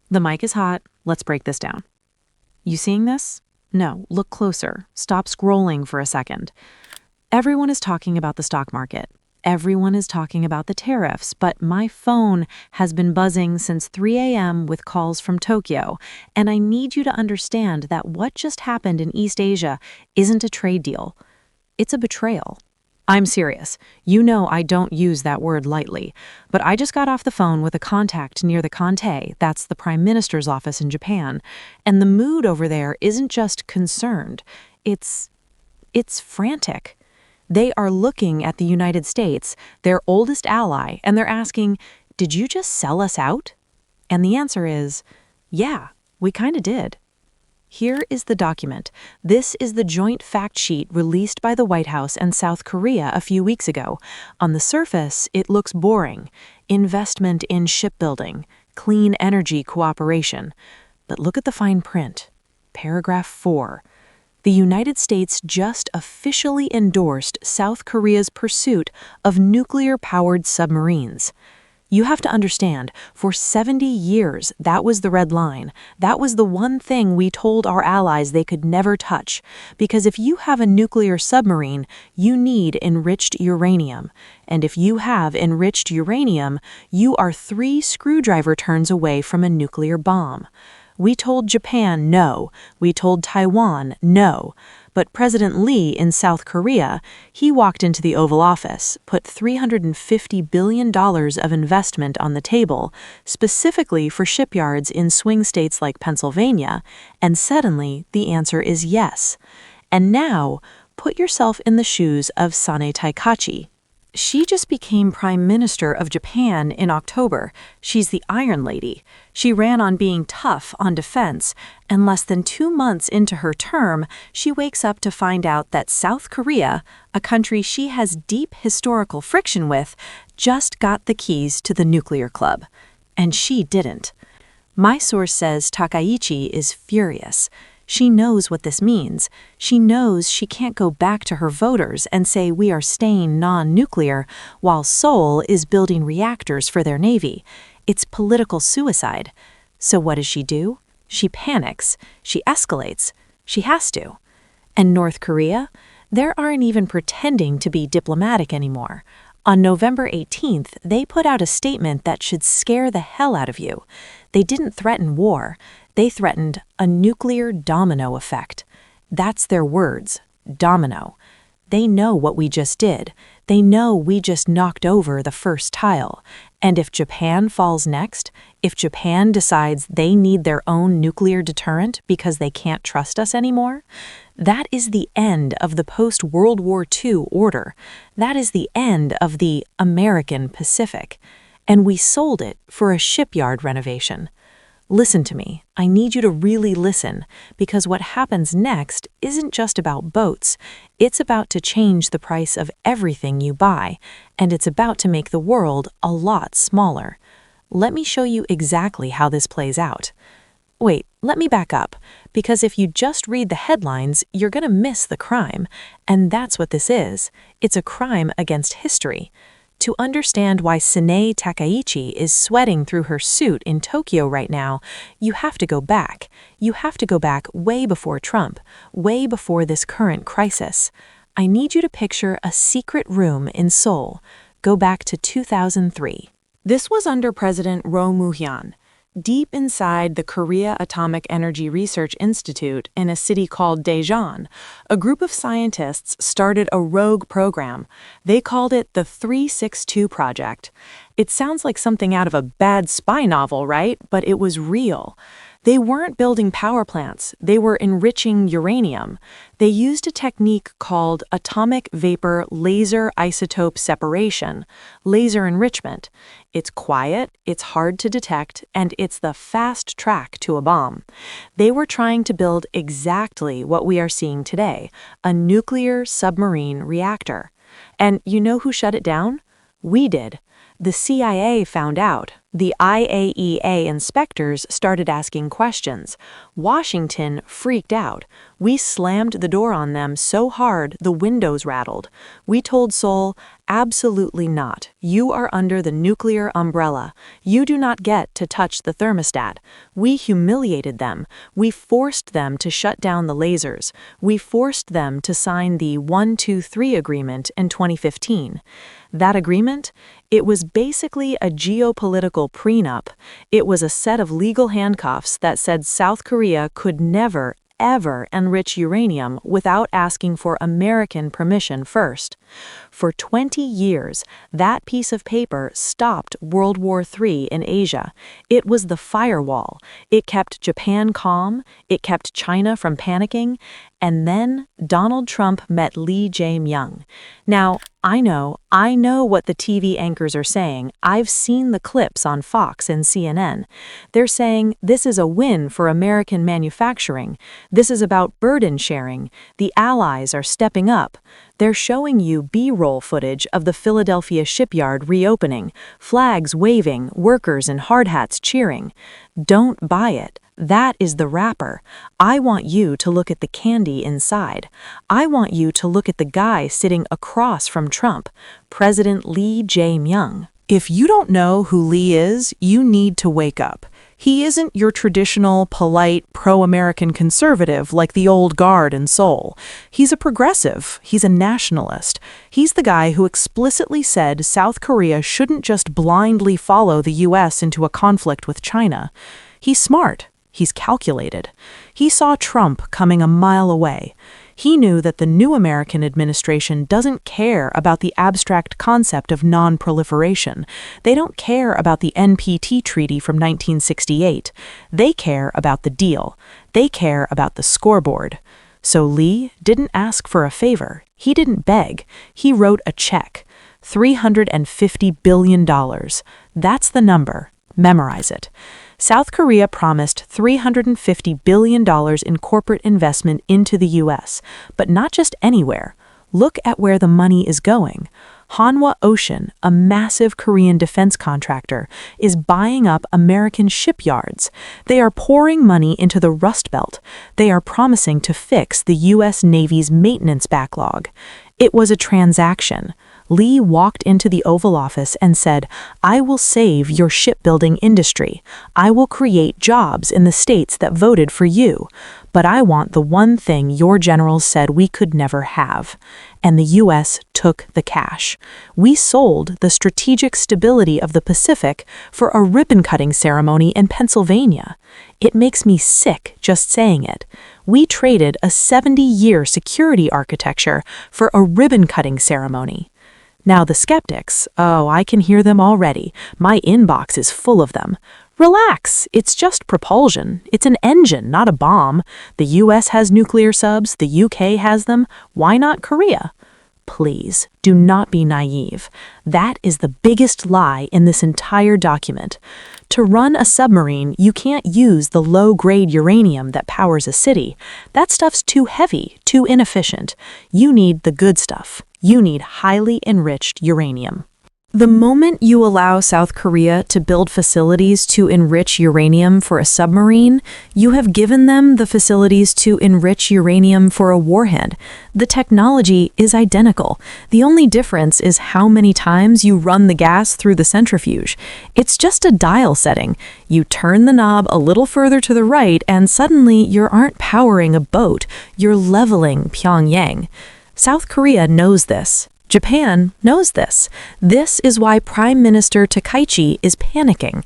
The mic is hot. Let's break this down. You seeing this? No, look closer. Stop scrolling for a second. Everyone is talking about the stock market. Everyone is talking about the tariffs, but my phone has been buzzing since 3 a.m. with calls from Tokyo, and I need you to understand that what just happened in East Asia isn't a trade deal. It's a betrayal. I'm serious. You know I don't use that word lightly, but I just got off the phone with a contact near the Kantei, that's the Prime Minister's office in Japan, and the mood over there isn't just concerned. It's frantic. They are looking at the United States, their oldest ally, and they're asking, did you just sell us out? And the answer is, yeah, we kind of did. Here is the document. This is the joint fact sheet released by the White House and South Korea a few weeks ago. On the surface, it looks boring. Investment in shipbuilding, clean energy cooperation. But look at the fine print. Paragraph 4. The United States just officially endorsed South Korea's pursuit of nuclear-powered submarines. You have to understand, for 70 years, that was the red line. That was the one thing we told our allies they could never touch. Because if you have a nuclear submarine, you need enriched uranium. And if you have enriched uranium, you are 3 screwdriver turns away from a nuclear bomb. We told Japan no. We told Taiwan no. But President Lee in South Korea, he walked into the Oval Office, put $350 billion of investment on the table, specifically for shipyards in swing states like Pennsylvania, and suddenly the answer is yes. And now, put yourself in the shoes of Sane Takaichi. She just became Prime Minister of Japan in October. She's the Iron Lady. She ran on being tough on defense, and less than 2 months into her term, she wakes up to find out that South Korea, a country she has deep historical friction with, just got the keys to the nuclear club. And she didn't. My source says Takaichi is furious. She knows what this means. She knows she can't go back to her voters and say we are staying non-nuclear while Seoul is building reactors for their navy. It's political suicide. So what does she do? She panics. She escalates. She has to. And North Korea? They aren't even pretending to be diplomatic anymore. On November 18th, they put out a statement that should scare the hell out of you. They didn't threaten war. They threatened a nuclear domino effect. That's their words, domino. They know what we just did. They know we just knocked over the first tile. And if Japan falls next, if Japan decides they need their own nuclear deterrent because they can't trust us anymore, that is the end of the post-World War II order. That is the end of the American Pacific. And we sold it for a shipyard renovation. Listen to me. I need you to really listen, because what happens next isn't just about boats. It's about to change the price of everything you buy, and it's about to make the world a lot smaller. Let me show you exactly how this plays out. Wait, let me back up, because if you just read the headlines, you're going to miss the crime, and that's what this is. It's a crime against history. To understand why Sane Takaichi is sweating through her suit in Tokyo right now, you have to go back. You have to go back way before Trump, way before this current crisis. I need you to picture a secret room in Seoul. Go back to 2003. This was under President Roh Moo-hyun. Deep inside the Korea Atomic Energy Research Institute in a city called Daejeon, a group of scientists started a rogue program. They called it the 362 Project. It sounds like something out of a bad spy novel, right? But it was real. They weren't building power plants. They were enriching uranium. They used a technique called atomic vapor laser isotope separation, laser enrichment. It's quiet, it's hard to detect, and it's the fast track to a bomb. They were trying to build exactly what we are seeing today, a nuclear submarine reactor. And you know who shut it down? We did. The CIA found out. The IAEA inspectors started asking questions. Washington freaked out. We slammed the door on them so hard the windows rattled. We told Seoul, Absolutely not. You are under the nuclear umbrella. You do not get to touch the thermostat. We humiliated them. We forced them to shut down the lasers. We forced them to sign the 123 agreement in 2015. That agreement? It was basically a geopolitical prenup. It was a set of legal handcuffs that said South Korea could never, ever enrich uranium without asking for American permission first. For 20 years, that piece of paper stopped World War III in Asia. It was the firewall. It kept Japan calm. It kept China from panicking. And then Donald Trump met Lee Jae-myung. Now, I know what the TV anchors are saying. I've seen the clips on Fox and CNN. They're saying this is a win for American manufacturing. This is about burden sharing. The allies are stepping up. They're showing you B-roll footage of the Philadelphia shipyard reopening, flags waving, workers in hard hats cheering. Don't buy it. That is the wrapper. I want you to look at the candy inside. I want you to look at the guy sitting across from Trump, President Lee Jae-myung. If you don't know who Lee is, you need to wake up. He isn't your traditional, polite, pro-American conservative like the old guard in Seoul. He's a progressive. He's a nationalist. He's the guy who explicitly said South Korea shouldn't just blindly follow the U.S. into a conflict with China. He's smart. He's calculated. He saw Trump coming a mile away. He knew that the new American administration doesn't care about the abstract concept of non-proliferation. They don't care about the NPT treaty from 1968. They care about the deal. They care about the scoreboard. So Lee didn't ask for a favor. He didn't beg. He wrote a check. $350 billion. That's the number. Memorize it. South Korea promised $350 billion in corporate investment into the U.S., but not just anywhere. Look at where the money is going. Hanwha Ocean, a massive Korean defense contractor, is buying up American shipyards. They are pouring money into the Rust Belt. They are promising to fix the U.S. Navy's maintenance backlog. It was a transaction. Lee walked into the Oval Office and said, "I will save your shipbuilding industry. I will create jobs in the states that voted for you. But I want the one thing your generals said we could never have." And the U.S. took the cash. We sold the strategic stability of the Pacific for a ribbon-cutting ceremony in Pennsylvania. It makes me sick just saying it. We traded a 70-year security architecture for a ribbon-cutting ceremony. Now the skeptics, I can hear them already. My inbox is full of them. Relax, it's just propulsion. It's an engine, not a bomb. The US has nuclear subs, the UK has them. Why not Korea? Please, do not be naive. That is the biggest lie in this entire document. To run a submarine, you can't use the low-grade uranium that powers a city. That stuff's too heavy, too inefficient. You need the good stuff. You need highly enriched uranium. The moment you allow South Korea to build facilities to enrich uranium for a submarine, you have given them the facilities to enrich uranium for a warhead. The technology is identical. The only difference is how many times you run the gas through the centrifuge. It's just a dial setting. You turn the knob a little further to the right and suddenly you aren't powering a boat, you're leveling Pyongyang. South Korea knows this. Japan knows this. This is why Prime Minister Takaichi is panicking.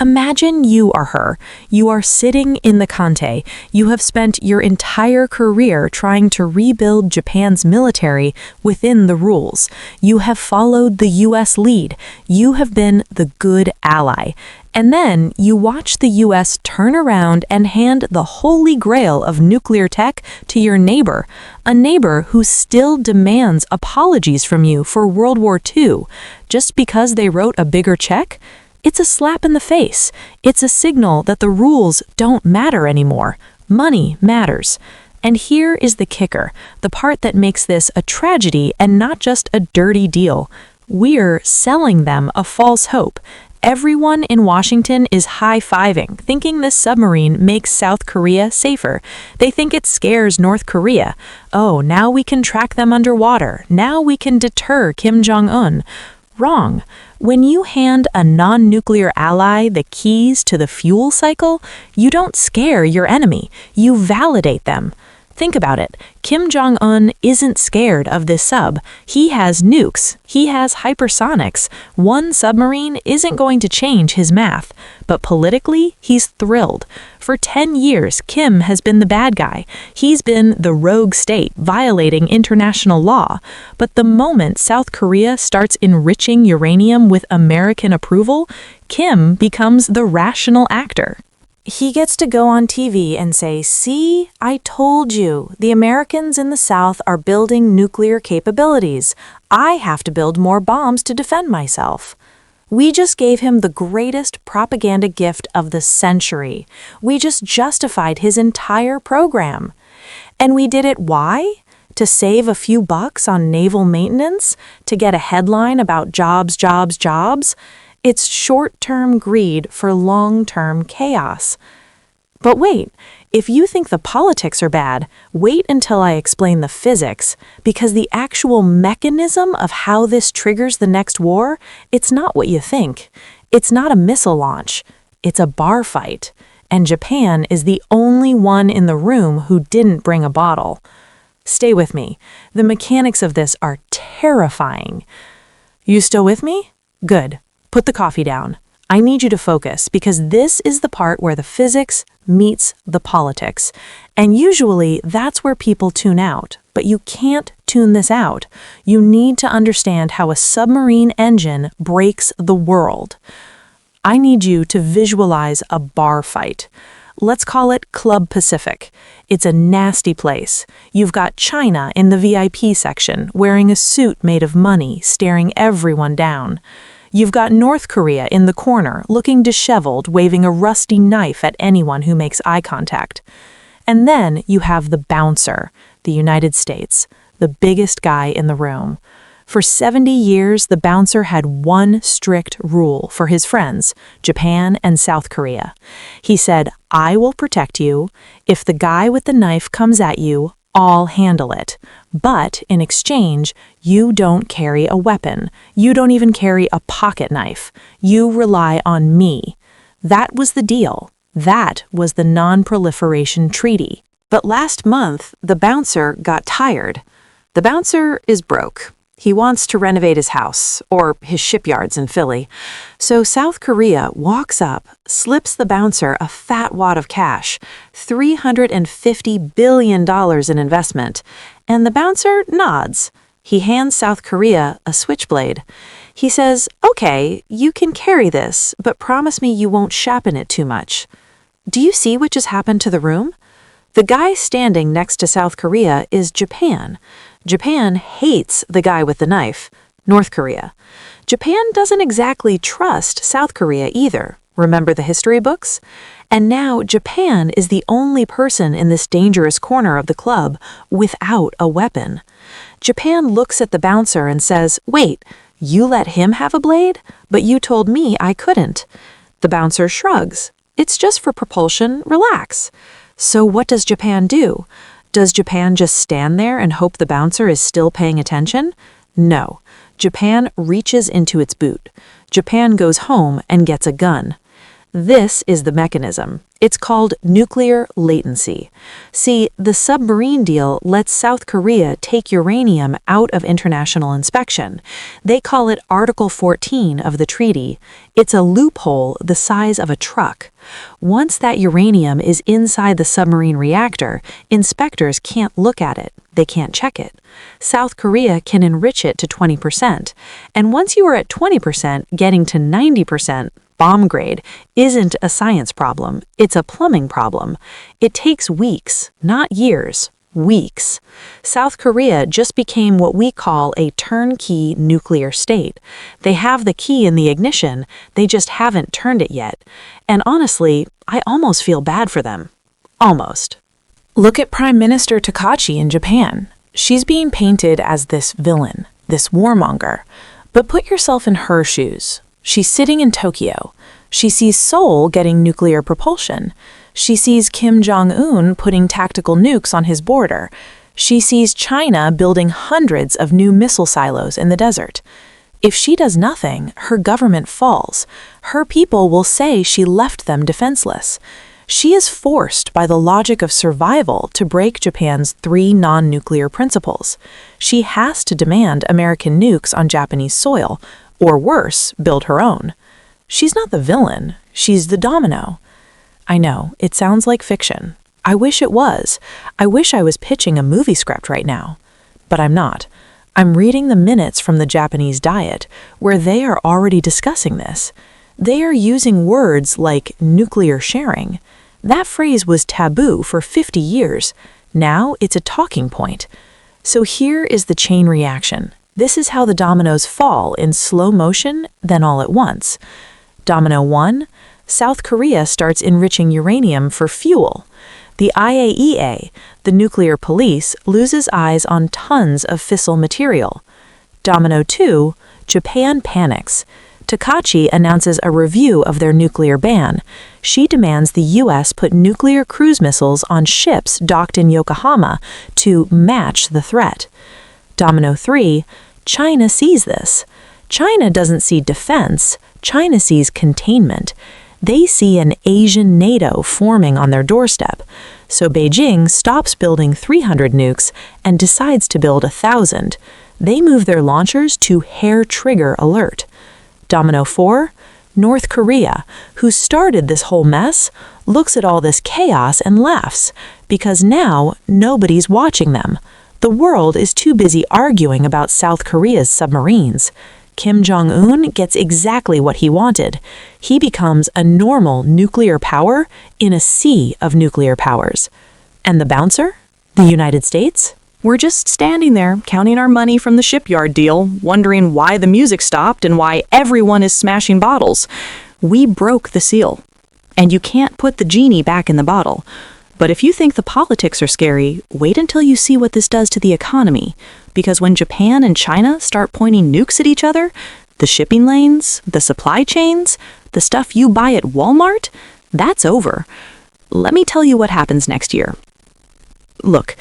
Imagine you are her. You are sitting in the Kante. You have spent your entire career trying to rebuild Japan's military within the rules. You have followed the U.S. lead. You have been the good ally. And then you watch the U.S. turn around and hand the holy grail of nuclear tech to your neighbor, a neighbor who still demands apologies from you for World War II, just because they wrote a bigger check? It's a slap in the face. It's a signal that the rules don't matter anymore. Money matters. And here is the kicker, the part that makes this a tragedy and not just a dirty deal. We're selling them a false hope. Everyone in Washington is high-fiving, thinking this submarine makes South Korea safer. They think it scares North Korea. Oh, now we can track them underwater. Now we can deter Kim Jong-un. Wrong. When you hand a non-nuclear ally the keys to the fuel cycle, you don't scare your enemy. You validate them. Think about it. Kim Jong-un isn't scared of this sub. He has nukes. He has hypersonics. One submarine isn't going to change his math. But politically, he's thrilled. For 10 years, Kim has been the bad guy. He's been the rogue state, violating international law. But the moment South Korea starts enriching uranium with American approval, Kim becomes the rational actor. He gets to go on TV and say, "See, I told you, the Americans in the South are building nuclear capabilities. I have to build more bombs to defend myself." We just gave him the greatest propaganda gift of the century. We just justified his entire program. And we did it why? To save a few bucks on naval maintenance? To get a headline about jobs, jobs, jobs? It's short-term greed for long-term chaos. But wait, if you think the politics are bad, wait until I explain the physics, because the actual mechanism of how this triggers the next war, it's not what you think. It's not a missile launch. It's a bar fight. And Japan is the only one in the room who didn't bring a bottle. Stay with me. The mechanics of this are terrifying. You still with me? Good. Put the coffee down. I need you to focus because this is the part where the physics meets the politics. And usually that's where people tune out, but you can't tune this out. You need to understand how a submarine engine breaks the world. I need you to visualize a bar fight. Let's call it Club Pacific. It's a nasty place. You've got China in the VIP section, wearing a suit made of money, staring everyone down. You've got North Korea in the corner, looking disheveled, waving a rusty knife at anyone who makes eye contact. And then you have the bouncer, the United States, the biggest guy in the room. For 70 years, the bouncer had one strict rule for his friends, Japan and South Korea. He said, "I will protect you. If the guy with the knife comes at you, I'll handle it. But in exchange, you don't carry a weapon. You don't even carry a pocket knife. You rely on me." That was the deal. That was the Non-Proliferation Treaty. But last month, the bouncer got tired. The bouncer is broke. He wants to renovate his house, or his shipyards in Philly. So South Korea walks up, slips the bouncer a fat wad of cash, $350 billion in investment, and the bouncer nods. He hands South Korea a switchblade. He says, "Okay, you can carry this, but promise me you won't sharpen it too much." Do you see what just happened to the room? The guy standing next to South Korea is Japan. Japan hates the guy with the knife, North Korea. Japan doesn't exactly trust South Korea either. Remember the history books? And now Japan is the only person in this dangerous corner of the club without a weapon. Japan looks at the bouncer and says, "Wait, you let him have a blade? But you told me I couldn't." The bouncer shrugs. "It's just for propulsion, relax." So what does Japan do? Does Japan just stand there and hope the bouncer is still paying attention? No. Japan reaches into its boot. Japan goes home and gets a gun. This is the mechanism. It's called nuclear latency. See, the submarine deal lets South Korea take uranium out of international inspection. They call it Article 14 of the treaty. It's a loophole the size of a truck. Once that uranium is inside the submarine reactor, inspectors can't look at it. They can't check it. South Korea can enrich it to 20%. And once you are at 20%, getting to 90%, bomb grade, isn't a science problem. It's a plumbing problem. It takes weeks, not years. Weeks. South Korea just became what we call a turnkey nuclear state. They have the key in the ignition, they just haven't turned it yet. And honestly, I almost feel bad for them. Almost. Look at Prime Minister Takaichi in Japan. She's being painted as this villain, this warmonger. But put yourself in her shoes. She's sitting in Tokyo. She sees Seoul getting nuclear propulsion. She sees Kim Jong-un putting tactical nukes on his border. She sees China building hundreds of new missile silos in the desert. If she does nothing, her government falls. Her people will say she left them defenseless. She is forced by the logic of survival to break Japan's 3 non-nuclear principles. She has to demand American nukes on Japanese soil, or worse, build her own. She's not the villain, she's the domino. I know, it sounds like fiction. I wish it was. I wish I was pitching a movie script right now. But I'm not. I'm reading the minutes from the Japanese Diet, where they are already discussing this. They are using words like nuclear sharing. That phrase was taboo for 50 years. Now it's a talking point. So here is the chain reaction. This is how the dominoes fall in slow motion, then all at once. Domino 1, South Korea starts enriching uranium for fuel. The IAEA, the nuclear police, loses eyes on tons of fissile material. Domino 2, Japan panics. Takaichi announces a review of their nuclear ban. She demands the U.S. put nuclear cruise missiles on ships docked in Yokohama to match the threat. Domino 3, China sees this. China doesn't see defense, China sees containment. They see an Asian NATO forming on their doorstep. So Beijing stops building 300 nukes and decides to build 1,000. They move their launchers to hair trigger alert. Domino 4, North Korea, who started this whole mess, looks at all this chaos and laughs, because now nobody's watching them. The world is too busy arguing about South Korea's submarines. Kim Jong-un gets exactly what he wanted. He becomes a normal nuclear power in a sea of nuclear powers. And the bouncer? The United States? We're just standing there, counting our money from the shipyard deal, wondering why the music stopped and why everyone is smashing bottles. We broke the seal. And you can't put the genie back in the bottle. But if you think the politics are scary, wait until you see what this does to the economy. Because when Japan and China start pointing nukes at each other, the shipping lanes, the supply chains, the stuff you buy at Walmart, that's over. Let me tell you what happens next year. Look,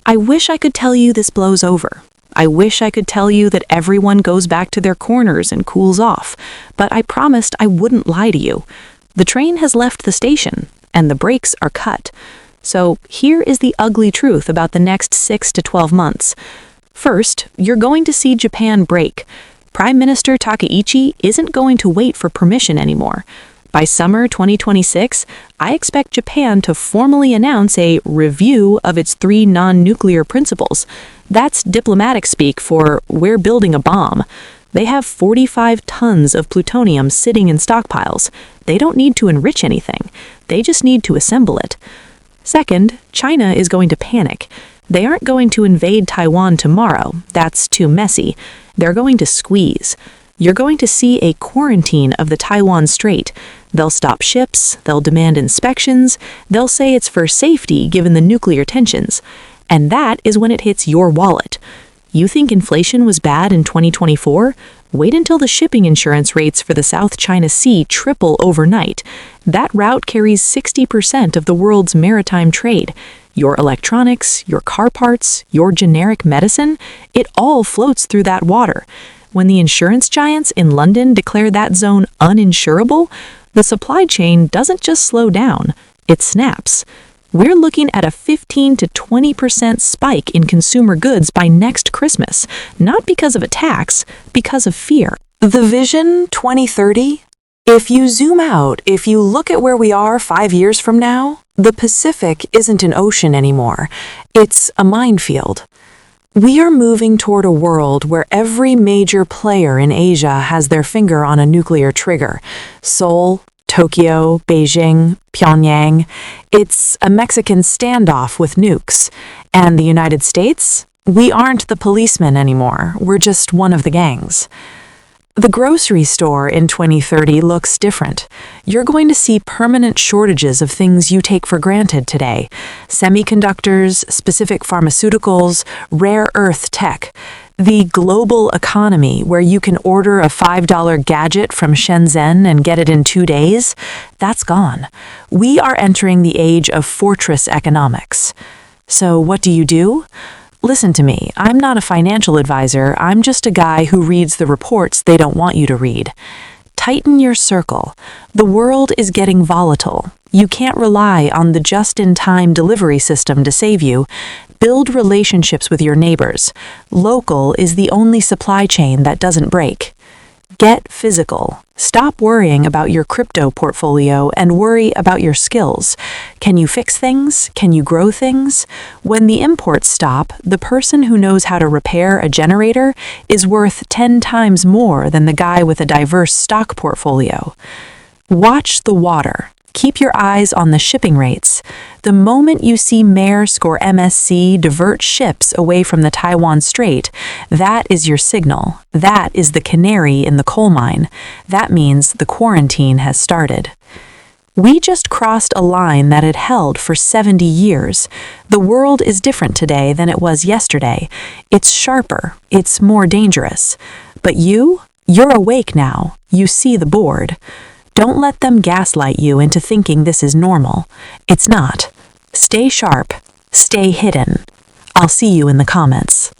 I wish I could tell you this blows over. I wish I could tell you that everyone goes back to their corners and cools off, but I promised I wouldn't lie to you. The train has left the station, and the brakes are cut. So here is the ugly truth about the next 6 to 12 months. First, you're going to see Japan break. Prime Minister Takaichi isn't going to wait for permission anymore. By summer 2026, I expect Japan to formally announce a review of its 3 non-nuclear principles. That's diplomatic speak for we're building a bomb. They have 45 tons of plutonium sitting in stockpiles. They don't need to enrich anything. They just need to assemble it. Second, China is going to panic. They aren't going to invade Taiwan tomorrow. That's too messy. They're going to squeeze. You're going to see a quarantine of the Taiwan Strait. They'll stop ships, they'll demand inspections, they'll say it's for safety given the nuclear tensions. And that is when it hits your wallet. You think inflation was bad in 2024? Wait until the shipping insurance rates for the South China Sea triple overnight. That route carries 60% of the world's maritime trade. Your electronics, your car parts, your generic medicine, it all floats through that water. When the insurance giants in London declare that zone uninsurable, the supply chain doesn't just slow down, it snaps. We're looking at a 15 to 20% spike in consumer goods by next Christmas, not because of a tax, because of fear. The Vision 2030? If you zoom out, if you look at where we are 5 years from now, the Pacific isn't an ocean anymore. It's a minefield. We are moving toward a world where every major player in Asia has their finger on a nuclear trigger. Seoul, Tokyo, Beijing, Pyongyang. It's a Mexican standoff with nukes. And the United States? We aren't the policemen anymore. We're just one of the gangs. The grocery store in 2030 looks different. You're going to see permanent shortages of things you take for granted today. Semiconductors, specific pharmaceuticals, rare earth tech. The global economy where you can order a $5 gadget from Shenzhen and get it in 2 days, that's gone. We are entering the age of fortress economics. So what do? Listen to me, I'm not a financial advisor, I'm just a guy who reads the reports they don't want you to read. Tighten your circle. The world is getting volatile. You can't rely on the just-in-time delivery system to save you. Build relationships with your neighbors. Local is the only supply chain that doesn't break. Get physical. Stop worrying about your crypto portfolio and worry about your skills. Can you fix things? Can you grow things? When the imports stop, the person who knows how to repair a generator is worth 10 times more than the guy with a diverse stock portfolio. Watch the water. Keep your eyes on the shipping rates. The moment you see Maersk or MSC divert ships away from the Taiwan Strait, that is your signal. That is the canary in the coal mine. That means the quarantine has started. We just crossed a line that had held for 70 years. The world is different today than it was yesterday. It's sharper. It's more dangerous. But you're awake now. You see the board. Don't let them gaslight you into thinking this is normal. It's not. Stay sharp. Stay hidden. I'll see you in the comments.